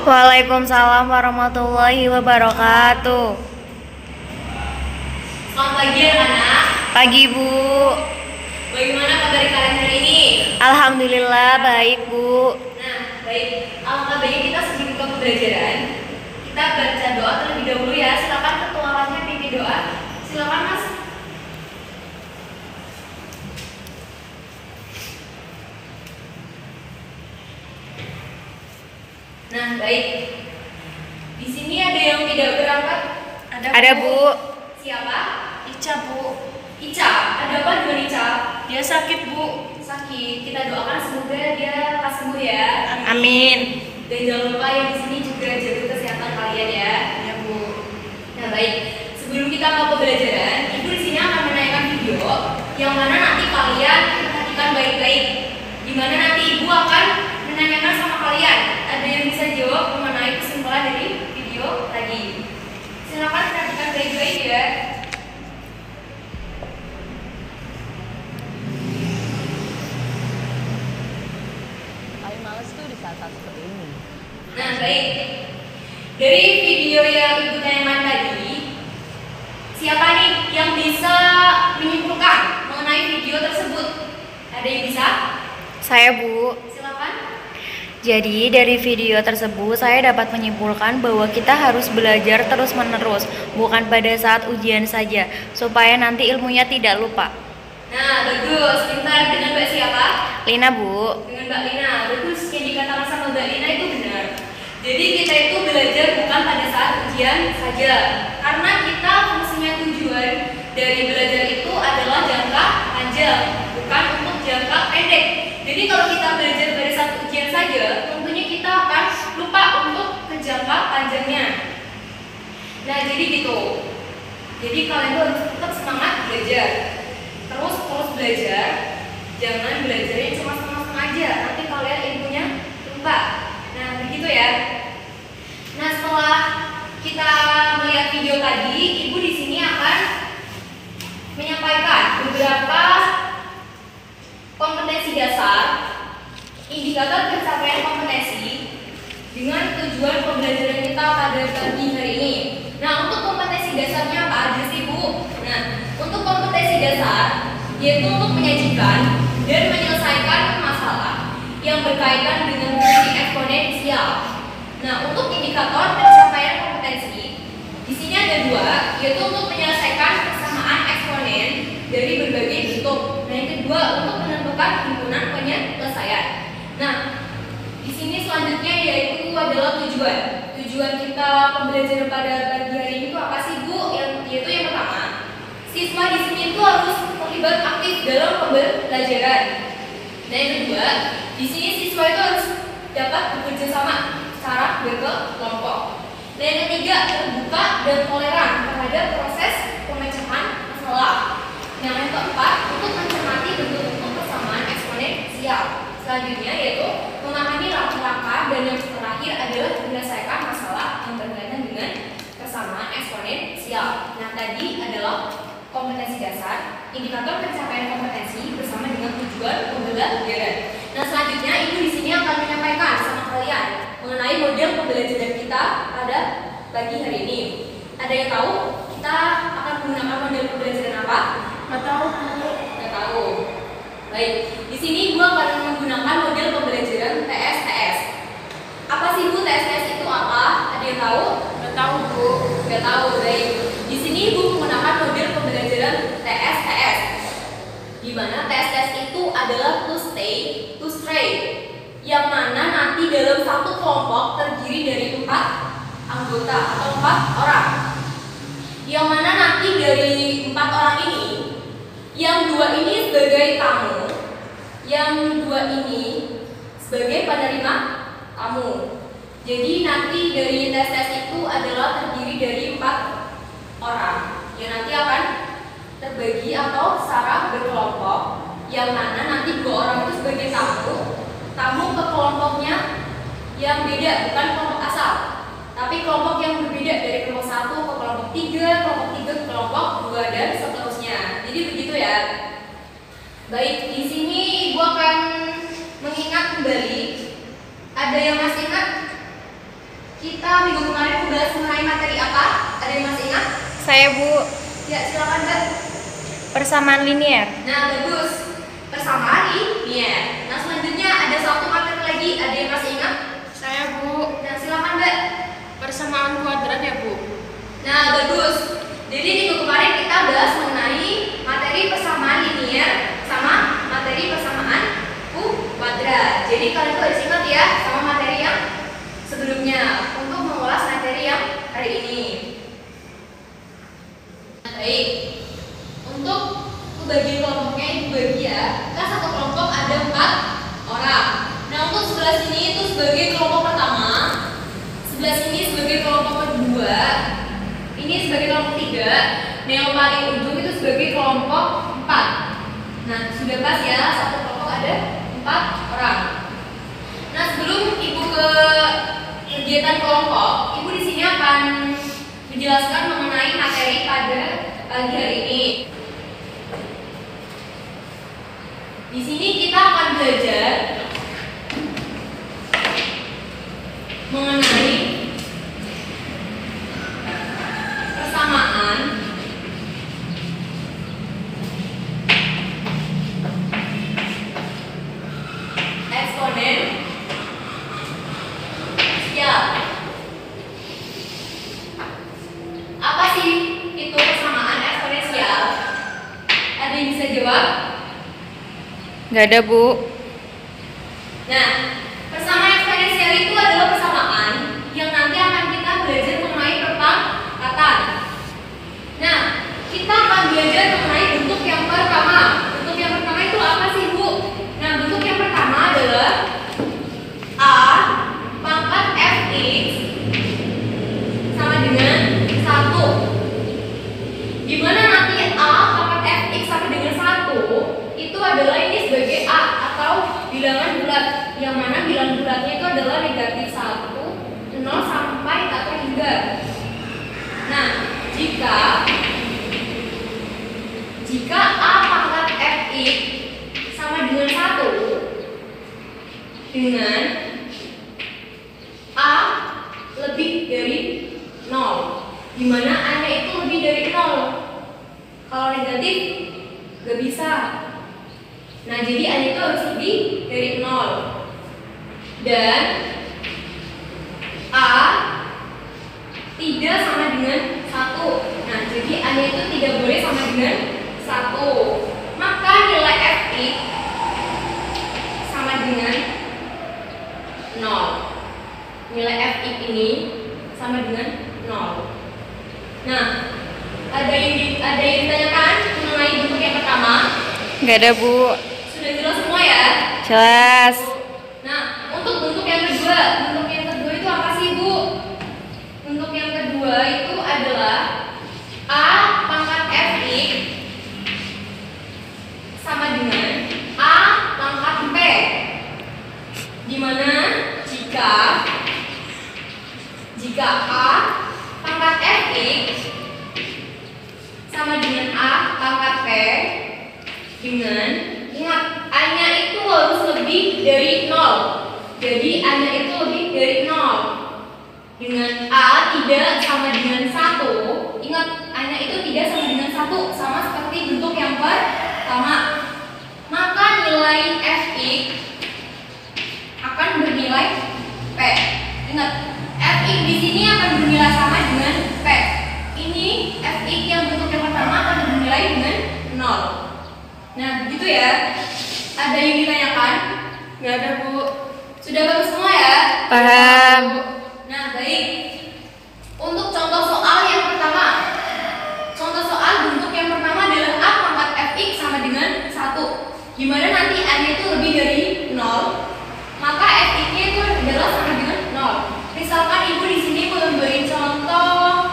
Waalaikumsalam warahmatullahi wabarakatuh. Selamat pagi anak-anak. Pagi Bu. Bagaimana kabar kalian hari ini? Alhamdulillah baik Bu. Nah, baik. Alangkah baiknya kita sebelum buka pembelajaran, kita baca doa terlebih dahulu ya. Silakan ketualannya pimpin doa. Silakan Mas. Nah, baik. Di sini ada yang tidak berangkat? Ada Bu. Siapa? Ica Bu, Ica. Ada apa dengan Ica? dia sakit Bu. Sakit. Kita doakan semoga dia lekas sembuh ya. Amin. Dan jangan lupa yang di sini juga jaga kesehatan kalian ya. Ya Bu. Nah baik. Sebelum kita mau pembelajaran, Ibu di sini akan menayangkan video yang mana nanti kalian perhatikan baik-baik. Di mana nanti Ibu akan menanyakan sama kalian. Ada yang bisa jawab mengenai kesimpulan dari video tadi. Silakan perhatikan baik-baik ya. Paling males tuh di saat-saat seperti ini. Nah baik. Dari video yang Ibu tayangkan tadi, siapa nih yang bisa menyimpulkan mengenai video tersebut? Ada yang bisa? Saya Bu. Silakan. Jadi dari video tersebut saya dapat menyimpulkan bahwa kita harus belajar terus-menerus, bukan pada saat ujian saja, supaya nanti ilmunya tidak lupa. Nah bagus. Pintar. Dengan Mbak siapa? Lina Bu. Dengan Mbak Lina. Bagus. Yang dikatakan sama Mbak Lina itu benar. Jadi kita itu belajar bukan pada saat ujian saja, karena kita fungsinya tujuan dari belajar itu adalah jangka panjang, bukan untuk jangka pendek. Jadi kalau kita belajar pada saat ujian saja, tentunya kita akan lupa untuk ke jangka panjangnya. Nah jadi gitu. Jadi kalian tuh harus tetap semangat belajar, terus belajar. Jangan belajarnya cuma setengah-setengah aja, nanti kalian ilmunya lupa. Nah begitu ya. Nah setelah kita melihat video tadi, Ibu di sini akan menyampaikan beberapa kompetensi dasar, indikator pencapaian kompetensi dengan tujuan pembelajaran kita pada pagi hari ini. Nah untuk kompetensi dasarnya apa aja sih Bu? Nah untuk kompetensi dasar yaitu untuk menyajikan dan menyelesaikan masalah yang berkaitan dengan fungsi eksponensial. Nah, untuk indikator pencapaian kompetensi, di sini ada dua, yaitu untuk menyelesaikan persamaan eksponen dari berbagai bentuk. Nah, yang kedua untuk menentukan himpunan penyelesaian. Nah, di sini selanjutnya yaitu adalah tujuan. Tujuan kita pembelajaran pada pagi hari ini itu apa sih Bu? Yaitu yang pertama, siswa di sini itu harus terlibat aktif dalam pembelajaran. Nah, yang kedua, di sini siswa itu harus dapat bekerja sama secara berkelompok. Dan yang ketiga, terbuka dan toleran terhadap proses pemecahan masalah. Yang keempat, untuk mencermati bentuk-bentuk persamaan eksponensial. Selanjutnya yaitu memahami langkah-langkah, dan yang terakhir adalah menyelesaikan masalah yang berkaitan dengan persamaan eksponensial. Nah, tadi adalah kompetensi dasar, indikator pencapaian kompetensi bersama dengan tujuan pembelajaran. Nah, selanjutnya Ibu di sini akan menyampaikan sama kalian mengenai model pembelajaran kita pada pagi hari ini. Ada yang tahu kita akan menggunakan model pembelajaran apa? Nggak tahu Bu. Nggak tahu. Baik, di sini Ibu akan menggunakan model pembelajaran TSTS. Apa sih Bu TSTS itu apa? Ada yang tahu? Nggak tahu Bu. Nggak tahu. Baik. Di sini Ibu menggunakan model pembelajaran TSTS. Di mana TSTS itu adalah to stay, to stray, yang mana nanti dalam satu kelompok terdiri dari 4 anggota atau 4 orang. Yang mana nanti dari 4 orang ini, yang 2 ini sebagai tamu, yang 2 ini sebagai penerima tamu. Jadi nanti dari TSTS itu adalah terdiri dari 4 orang yang nanti akan terbagi atau secara berkelompok, yang mana nanti 2 orang itu sebagai tamu ke kelompoknya yang beda, bukan kelompok asal, tapi kelompok yang berbeda dari kelompok 1 ke kelompok 3, kelompok 3 ke kelompok 2 dan seterusnya. Jadi begitu ya. Baik, di sini Ibu akan mengingat kembali. Ada yang masih ingat kita minggu kemarin membahas mengenai materi apa? Ada yang masih ingat? Saya Bu, Ya, silakan Mbak. persamaan linier. Nah, bagus. Persamaan linier. Nah, selanjutnya ada satu materi lagi. Ada yang masih ingat? Saya Bu. Nah, silakan Mbak. Persamaan kuadrat ya Bu. Nah, bagus. Jadi minggu kemarin kita bahas mengenai materi persamaan linier sama materi persamaan kuadrat. Jadi kalian tuh harus ingat ya sama materi yang sebelumnya untuk mengulas materi yang hari ini. Baik. Untuk pembagian kelompoknya ibu bagi ya. Kan satu kelompok ada 4 orang. Nah, untuk sebelah sini itu sebagai kelompok pertama, sebelah sini sebagai kelompok kedua, ini sebagai kelompok 3, dan yang paling ujung itu sebagai kelompok 4. Nah, sudah pas ya, satu kelompok ada 4 orang. Nah, sebelum ibu ke kegiatan kelompok, ibu di sini akan menjelaskan mengenai materi pada pagi hari ini. Di sini kita akan belajar mengenai persamaan eksponensial. Apa sih itu persamaan eksponensial? Ada yang bisa jawab? Nggak ada Bu. Nah, persamaan eksponensial itu adalah persamaan yang nanti akan kita belajar mengenai perpangkatan. Nah, kita akan belajar mengenai bentuk yang pertama. Bentuk yang pertama itu apa sih, Bu? Nah, bentuk yang pertama adalah A pangkat fx sama dengan 1. Dimana nanti A pangkat fx sama dengan 1 itu adalah ini sebagai A atau bilangan bulat, yang mana bilangan bulatnya itu adalah negatif 1, 0 sampai atau hingga. Nah, jika A pangkat fx sama dengan 1 dengan A lebih dari 0, dimana A-nya itu lebih dari 0. Kalau negatif gak bisa. Nah, jadi A itu harus lebih dari 0. Dan A tidak sama dengan 1. Nah, jadi A itu tidak boleh sama dengan 1. Maka nilai fx sama dengan 0. Nilai fx ini sama dengan 0. Nah, ada yang ditanyakan mengenai bentuk yang pertama? Nggak ada Bu. Sudah jelas semua ya? Jelas. Nah, untuk bentuk yang kedua itu apa sih, Bu? Bentuk yang kedua itu adalah A pangkat fx sama dengan A pangkat p. Dimana jika A pangkat fx sama dengan A pangkat p dengan, ingat, A-nya itu harus lebih dari 0. Jadi A-nya itu lebih dari 0. Dengan A tidak sama dengan 1. Ingat, A-nya itu tidak sama dengan 1, sama seperti bentuk yang pertama. Maka nilai fx akan bernilai p. Ingat, fx di sini akan bernilai sama dengan p. Ini fx yang bentuk yang pertama akan bernilai dengan 0. Nah, begitu ya. Ada yang ditanyakan? Nggak ada Bu. Sudah bagus semua ya? Paham. Nah, baik. Untuk contoh soal yang pertama. Contoh soal bentuk yang pertama adalah A pangkat fx sama dengan 1. Gimana nanti A-nya itu lebih dari 0, maka fx-nya itu adalah sama dengan 0. Misalkan ibu di sini memberi contoh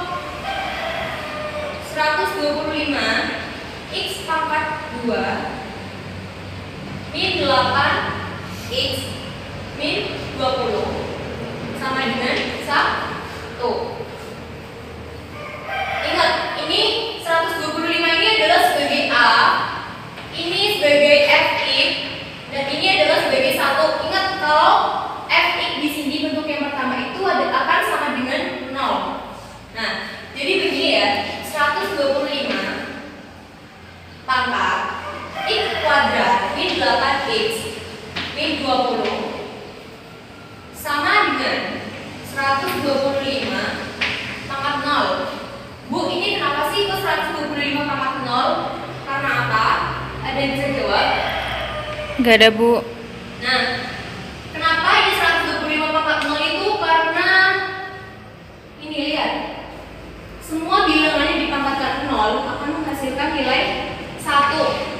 125 x pangkat 2 min 8 x min 20 sama dengan 1. Ingat, ini 125 ini adalah sebagai A, ini sebagai fx, dan ini adalah sebagai 1. Ingat, kalau fx di sini bentuk yang pertama itu akan sama dengan 125 pangkat 0. Bu, ini kenapa sih ke 125 pangkat 0? Karena apa? Ada yang bisa jawab? Nggak ada, Bu. Nah, kenapa ini 125 pangkat 0 itu? Karena ini lihat, semua bilangannya dipangkatkan 0 akan menghasilkan nilai 1.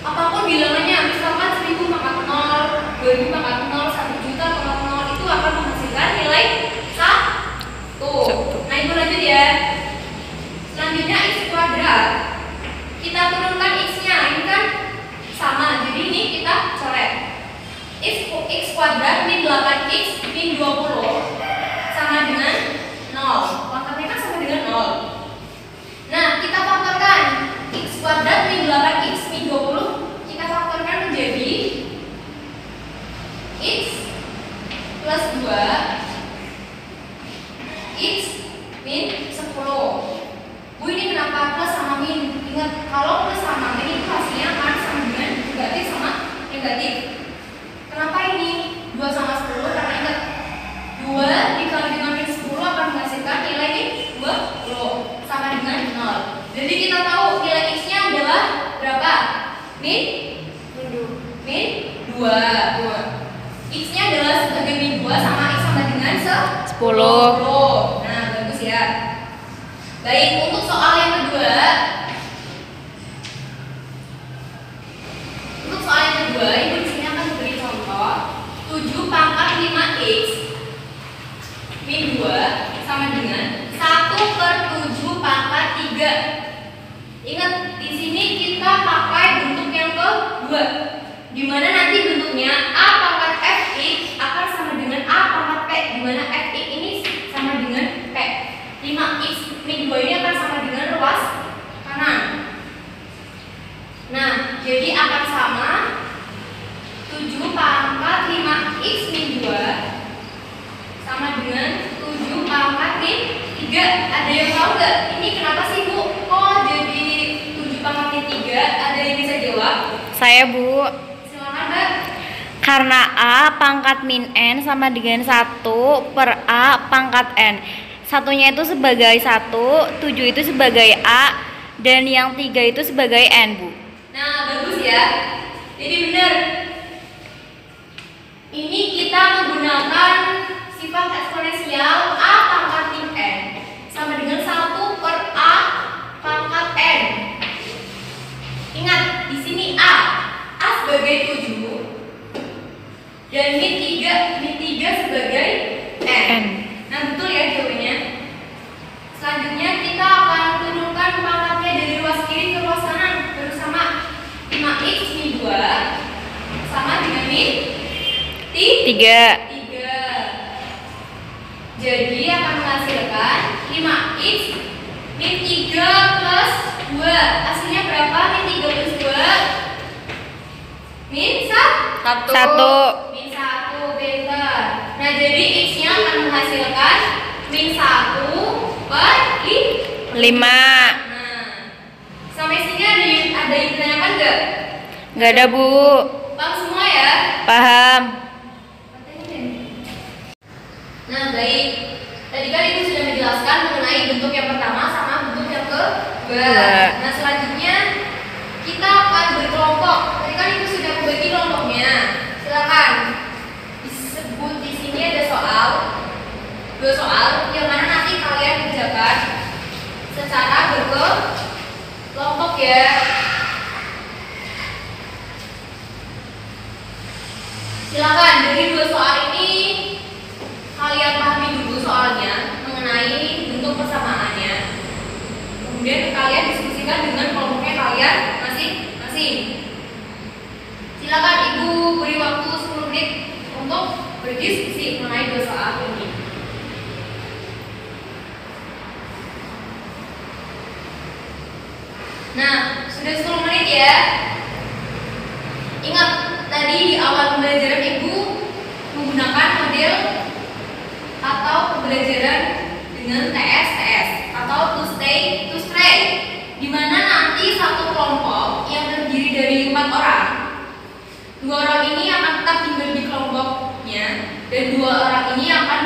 Apapun bilangannya, misalkan 1000 pangkat 0, 2000 pangkat 0, 1.000.000 pangkat 0, itu akan menghasilkan nilai 1. Nah, itu lanjut ya. Selanjutnya x kuadrat. Kita turunkan x-nya, ini kan sama, jadi ini kita coret. X kuadrat min 8x min 20 sama dengan 0. Pangkatnya kan sama dengan 0. Nah, kita faktorkan x kuadrat min 8x min 20, kita faktorkan menjadi x plus 2 x min 10. Bu, ini kenapa plus sama min? Ingat, kalau plus sama min itu hasilnya akan sama dengan negatif sama negatif. Kenapa ini 2 sama 10? Karena ingat, 2 dikali dengan min 10 akan menghasilkan nilai min 20 sama dengan 0. Jadi kita tahu nilai x-nya adalah berapa? Min 2. X-nya adalah sebagai min 2 sama x sama dengan 10. Nah, bagus ya. Baik, untuk soal yang kedua. Ibu di sini akan memberi contoh 7 pangkat 5x min 2 sama dengan 1/7 pangkat 3. Ingat, di sini kita pakai bentuk yang kedua, di mana nanti bentuknya a pangkat fx akan sama dengan a pangkat p, di mana fx ini sama dengan p. 5x min 2 ini akan sama dengan ruas kanan. Nah, jadi akan sama 7 pangkat 5x min 2 sama dengan 7 pangkat min 3. Ada yang tahu nggak? Ini kenapa sih, Bu? Kok jadi 7 pangkat min 3? Ada yang bisa jawab? Saya, Bu. Silakan, Mbak. Karena A pangkat min N sama dengan 1 per A pangkat N. Satunya itu sebagai 1, 7 itu sebagai A, dan yang 3 itu sebagai N, Bu. Nah, bagus ya. Jadi benar. Ini kita menggunakan sifat eksponensial A pangkat min N sama dengan 1 per A pangkat N. Ingat, di sini A sebagai 7 dan min 3 sebagai N. Nah, betul ya jawabannya. Selanjutnya kita akan turunkan pangkatnya dari ruas kiri ke ruas kanan, terus sama 5x min 2 sama dengan min 3. Jadi akan menghasilkan 5x min 3 plus 2. Hasilnya berapa? Min 3 plus 2 min 1. Min 1, pintar. Nah, jadi x-nya akan menghasilkan min 1 per 5. Nah, sampai sini ada yang ditanyakan nggak? Nggak ada, Bu. Paham semua ya? Paham. Nah, baik. Tadi kan Ibu sudah menjelaskan mengenai bentuk yang pertama sama bentuk yang kedua. Nah, selanjutnya kita akan berkelompok. Tadi kan Ibu sudah membagi kelompoknya. Silakan disebut di sini ada dua soal yang mana nanti kalian kerjakan secara berkelompok ya. Silakan, dari dua soal ini kalian pahami dulu soalnya mengenai bentuk persamaannya. Kemudian kalian diskusikan dengan kelompoknya kalian masing-masing. Silakan Ibu beri waktu 10 menit untuk berdiskusi mengenai dua soal ini. Nah, sudah 10 menit ya. Ingat, tadi di awal pembelajaran Ibu menggunakan model atau pembelajaran dengan TS atau to stay to stray, di mana nanti satu kelompok yang terdiri dari 4 orang. 2 orang ini akan tetap tinggal di kelompoknya dan 2 orang ini akan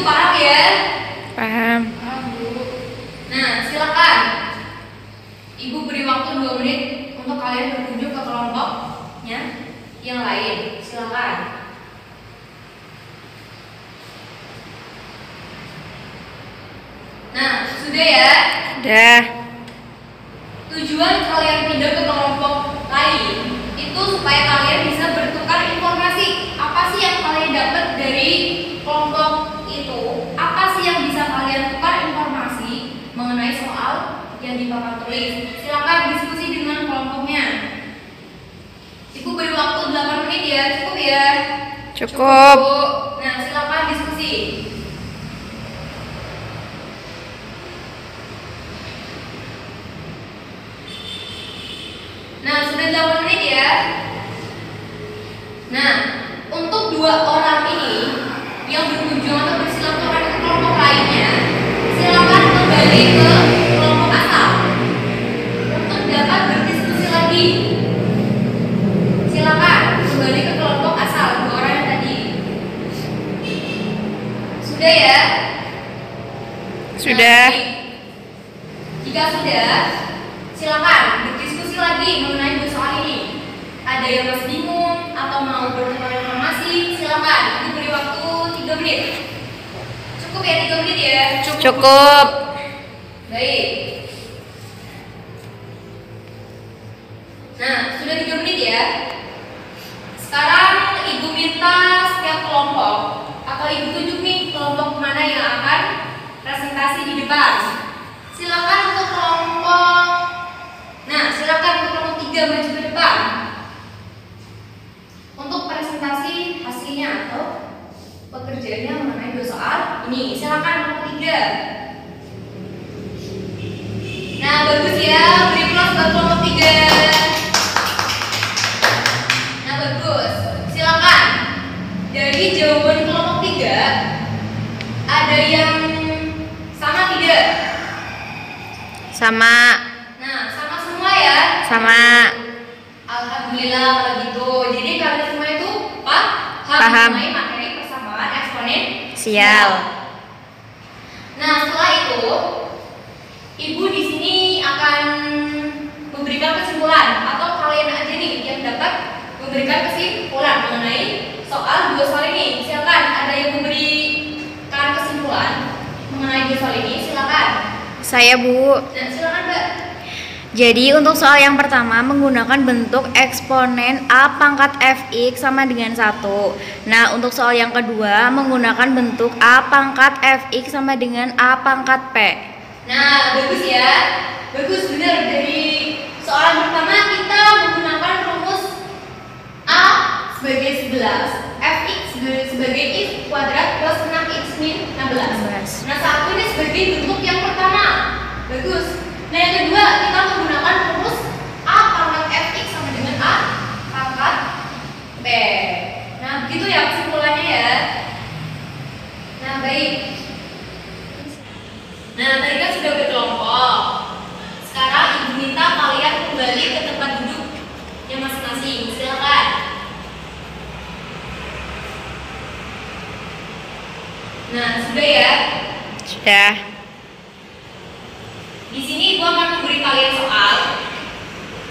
paham ya? Paham. Paham, Bu. Nah, silakan. Ibu beri waktu 2 menit untuk kalian berkunjung ke kelompoknya yang lain. Silakan. Nah, sudah ya? Udah. Tujuan kalian pindah ke kelompok lain itu supaya kalian bisa bertukar informasi. Apa sih yang kalian dapat dari kelompok itu? Apa sih yang bisa kalian tukar informasi mengenai soal yang di papan tulis? Silakan diskusi dengan kelompoknya. Ibu beri waktu 8 menit ya, cukup ya? Cukup. Bu. Nah, silakan diskusi. Nah, sudah 8 menit ya. Nah, untuk 2 orang ini yang berkunjung atau bersilaturahmi ke kelompok lainnya, silakan kembali ke kelompok asal untuk dapat berdiskusi lagi. Silakan kembali ke kelompok asal 2 orang yang tadi. Sudah ya? Sudah. Nah, jika sudah, silakan berdiskusi lagi mengenai soal ini. Ada yang masih bingung atau mau bertukar informasi, silakan. Diberi waktu 3 menit. Cukup ya 3 menit ya? Cukup. Baik. Nah, sudah 3 menit ya. Sekarang ibu minta setiap kelompok atau ibu tunjuk nih kelompok mana yang akan presentasi di depan. Silakan untuk kelompok. Nah, silakan untuk kelompok 3 maju ke depan untuk presentasi hasilnya atau pekerjaannya mengenai 2 soal ini. Silakan kelompok 3. Nah, bagus ya. Beri plus buat kelompok 3. Nah, bagus. Silakan. Dari jawaban kelompok 3 ada yang sama tidak? Sama. Nah, sama semua ya. Sama. Alhamdulillah kalau gitu. Jadi kalian semua itu Paham. mengenai materi persamaan eksponen. Sial. Nah, setelah itu ibu di sini akan memberikan kesimpulan atau kalian aja nih yang dapat memberikan kesimpulan mengenai soal 2 soal ini. Silakan, ada yang memberikan kesimpulan mengenai 2 soal ini, silakan. Saya, Bu. Nah, silakan, Mbak. Jadi untuk soal yang pertama menggunakan bentuk eksponen A pangkat Fx sama dengan 1. Nah, untuk soal yang kedua menggunakan bentuk A pangkat Fx sama dengan A pangkat P. Nah, bagus ya. Bagus, benar. Dari soal pertama kita menggunakan rumus A sebagai 11, Fx sebagai x kuadrat plus 6x min 16. Nah, 1 ini sebagai bentuk yang pertama. Bagus. Nah, yang kedua kita menggunakan rumus A pangkat Fx sama dengan A pangkat P. Nah, begitu ya kesimpulannya ya. Nah, baik. Nah, tadi kan sudah berkelompok. Sekarang ibu minta kalian kembali ke tempat duduk yang masing-masing. Silakan. Nah, sudah ya. Sudah. Di sini ibu akan memberi kalian soal.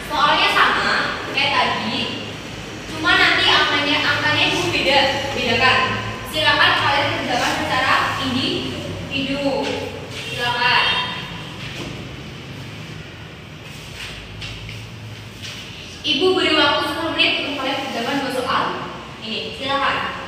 Soalnya sama kayak tadi. Cuma nanti angkanya ibu bedakan. Silakan kalian kerjakan secara individu. Silakan. Ibu beri waktu 10 menit untuk kalian kerjakan 2 soal ini. Silakan.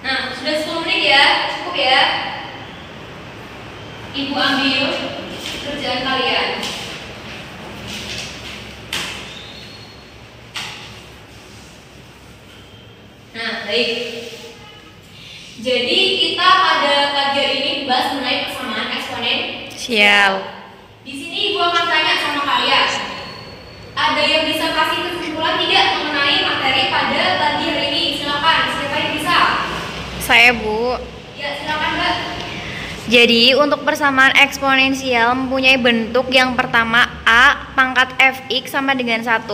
Nah, sudah 10 menit ya, cukup ya. Ibu ambil kerjaan kalian. Nah, baik. Jadi kita pada pagi hari ini bahas mengenai persamaan eksponen. Sial. Di sini ibu akan tanya sama kalian. Ada yang bisa kasih kesimpulan tidak mengenai materi pada pagi hari ini? Silakan, siapa yang bisa? Saya, Bu. Ya, silakan, Mbak. Jadi untuk persamaan eksponensial mempunyai bentuk yang pertama A pangkat fx sama dengan 1.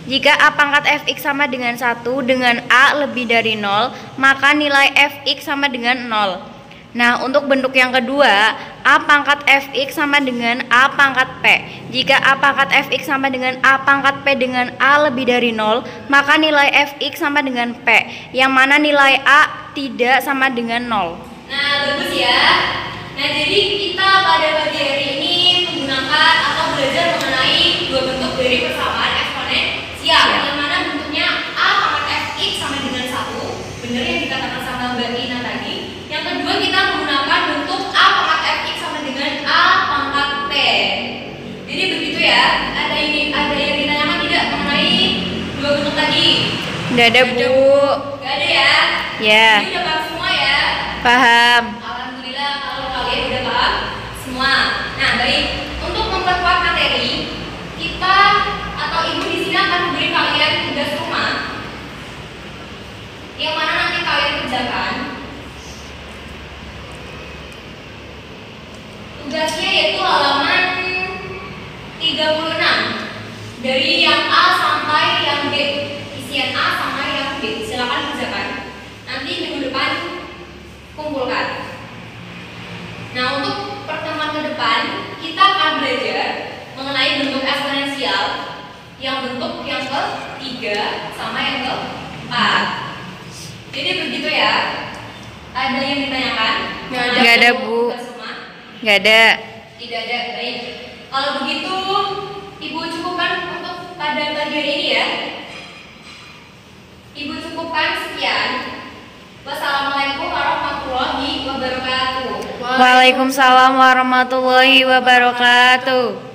Jika A pangkat fx sama dengan 1 dengan A lebih dari 0, maka nilai fx sama dengan 0. Nah, untuk bentuk yang kedua, A pangkat fx sama dengan A pangkat p. Jika A pangkat fx sama dengan A pangkat p dengan A lebih dari 0, maka nilai fx sama dengan p, yang mana nilai A tidak sama dengan 0. Nah, bagus ya. Nah, jadi kita pada pagi hari ini menggunakan atau belajar mengenai dua bentuk dari persamaan eksponensial, yang mana bentuknya A pangkat fx sama dengan 1, benar yang dikatakan sama Mbak Ina tadi. Yang kedua, kita menggunakan bentuk A pangkat fx sama dengan A pangkat p. Jadi begitu ya. Ada yang ditanyakan tidak mengenai dua bentuk tadi? Nggak ada, Bu. Nggak ada ya? Ya. Ini udah paham semua ya? Paham. Alhamdulillah kalau kalian udah paham semua. Nah, baik. Untuk memperkuat materi, kita atau ibu di sini akan memberi kalian tugas rumah yang mana nanti kalian kerjakan. Tugasnya yaitu halaman 36 dari yang A sampai yang B. Isian A sampai yang B. Silakan kerjakan. Nanti minggu depan kumpulkan. Nah, untuk pertemuan ke depan kita akan belajar mengenai bentuk eksponensial yang bentuk yang ke-3 sama yang ke-4. Jadi begitu ya. Ada yang ditanyakan? Nggak ada, Bu. Nggak ada. Tidak ada. Baik. Kalau begitu Ibu cukupkan untuk pada pagi hari ini ya. Ibu cukupkan sekian. Wassalamualaikum warahmatullahi wabarakatuh. Waalaikumsalam warahmatullahi wabarakatuh.